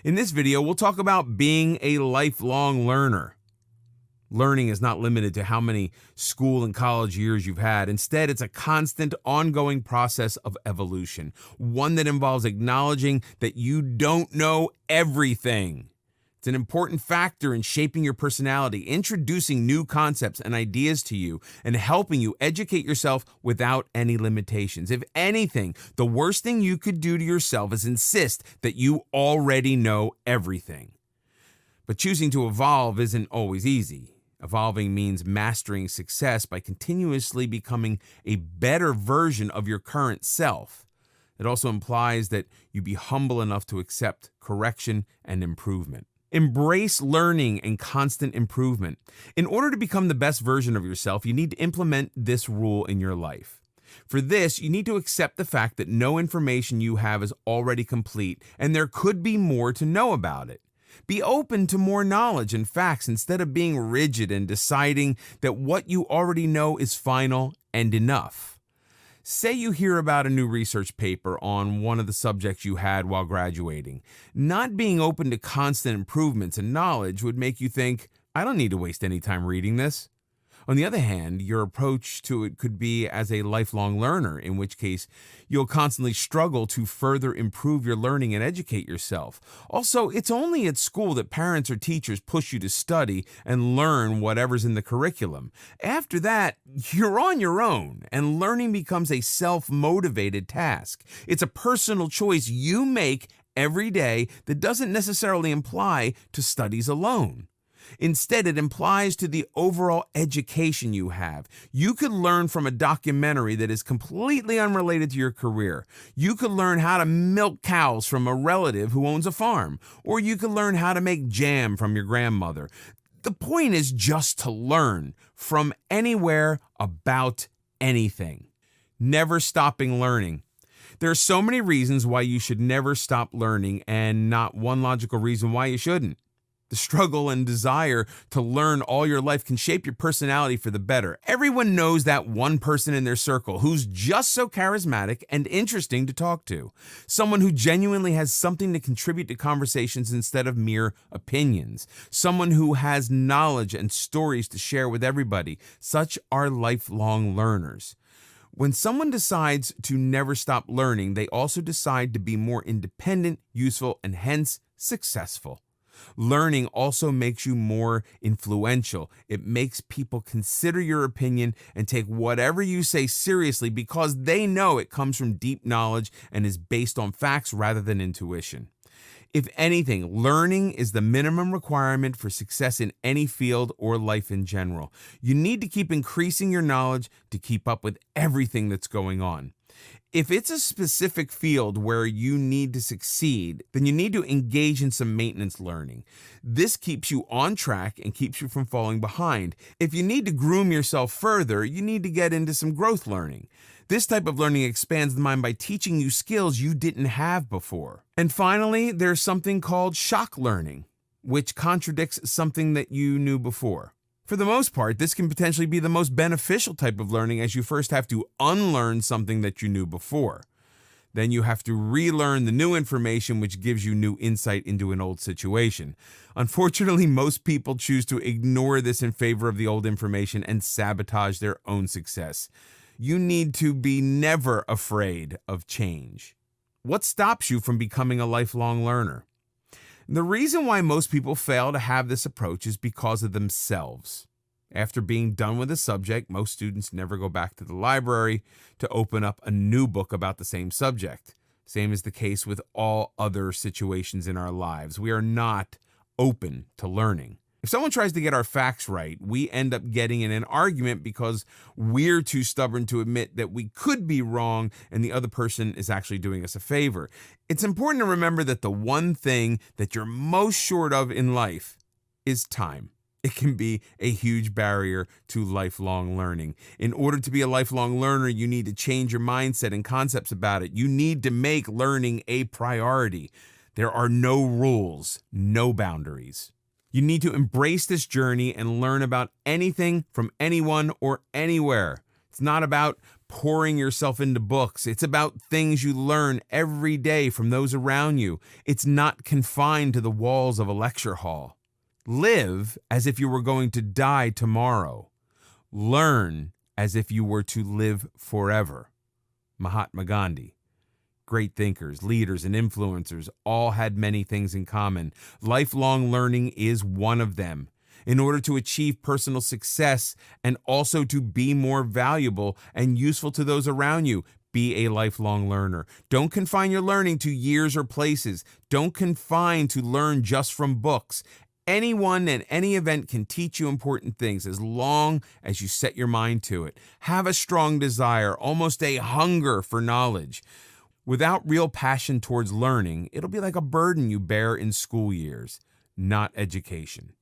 In this video, we'll talk about being a lifelong learner. Learning is not limited to how many school and college years you've had. Instead, it's a constant, ongoing process of evolution, one that involves acknowledging that you don't know everything. It's an important factor in shaping your personality, introducing new concepts and ideas to you, and helping you educate yourself without any limitations. If anything, the worst thing you could do to yourself is insist that you already know everything. But choosing to evolve isn't always easy. Evolving means mastering success by continuously becoming a better version of your current self. It also implies that you be humble enough to accept correction and improvement. Embrace learning and constant improvement. In order to become the best version of yourself, you need to implement this rule in your life. For this, you need to accept the fact that no information you have is already complete, and there could be more to know about it. Be open to more knowledge and facts instead of being rigid and deciding that what you already know is final and enough. Say you hear about a new research paper on one of the subjects you had while graduating. Not being open to constant improvements and knowledge would make you think, I don't need to waste any time reading this. On the other hand, your approach to it could be as a lifelong learner, in which case you'll constantly struggle to further improve your learning and educate yourself. Also, it's only at school that parents or teachers push you to study and learn whatever's in the curriculum. After that, you're on your own, and learning becomes a self-motivated task. It's a personal choice you make every day that doesn't necessarily imply to studies alone. Instead, it implies to the overall education you have. You could learn from a documentary that is completely unrelated to your career. You could learn how to milk cows from a relative who owns a farm, or you could learn how to make jam from your grandmother. The point is just to learn from anywhere about anything. Never stopping learning. There are so many reasons why you should never stop learning, and not one logical reason why you shouldn't. The struggle and desire to learn all your life can shape your personality for the better. Everyone knows that one person in their circle who's just so charismatic and interesting to talk to. Someone who genuinely has something to contribute to conversations instead of mere opinions. Someone who has knowledge and stories to share with everybody. Such are lifelong learners. When someone decides to never stop learning, they also decide to be more independent, useful, and hence successful. Learning also makes you more influential. It makes people consider your opinion and take whatever you say seriously because they know it comes from deep knowledge and is based on facts rather than intuition. If anything, learning is the minimum requirement for success in any field or life in general. You need to keep increasing your knowledge to keep up with everything that's going on. If it's a specific field where you need to succeed, then you need to engage in some maintenance learning. This keeps you on track and keeps you from falling behind. If you need to groom yourself further, you need to get into some growth learning. This type of learning expands the mind by teaching you skills you didn't have before. And finally, there's something called shock learning, which contradicts something that you knew before. For the most part, this can potentially be the most beneficial type of learning, as you first have to unlearn something that you knew before. Then you have to relearn the new information, which gives you new insight into an old situation. Unfortunately, most people choose to ignore this in favor of the old information and sabotage their own success. You need to be never afraid of change. What stops you from becoming a lifelong learner? The reason why most people fail to have this approach is because of themselves. After being done with a subject, most students never go back to the library to open up a new book about the same subject. Same is the case with all other situations in our lives. We are not open to learning. If someone tries to get our facts right, we end up getting in an argument because we're too stubborn to admit that we could be wrong and the other person is actually doing us a favor. It's important to remember that the one thing that you're most short of in life is time. It can be a huge barrier to lifelong learning. In order to be a lifelong learner, you need to change your mindset and concepts about it. You need to make learning a priority. There are no rules, no boundaries. You need to embrace this journey and learn about anything from anyone or anywhere. It's not about pouring yourself into books. It's about things you learn every day from those around you. It's not confined to the walls of a lecture hall. Live as if you were going to die tomorrow. Learn as if you were to live forever. Mahatma Gandhi. Great thinkers, leaders, and influencers all had many things in common. Lifelong learning is one of them. In order to achieve personal success and also to be more valuable and useful to those around you, be a lifelong learner. Don't confine your learning to years or places. Don't confine to learn just from books. Anyone and any event can teach you important things as long as you set your mind to it. Have a strong desire, almost a hunger for knowledge. Without real passion towards learning, it'll be like a burden you bear in school years, not education.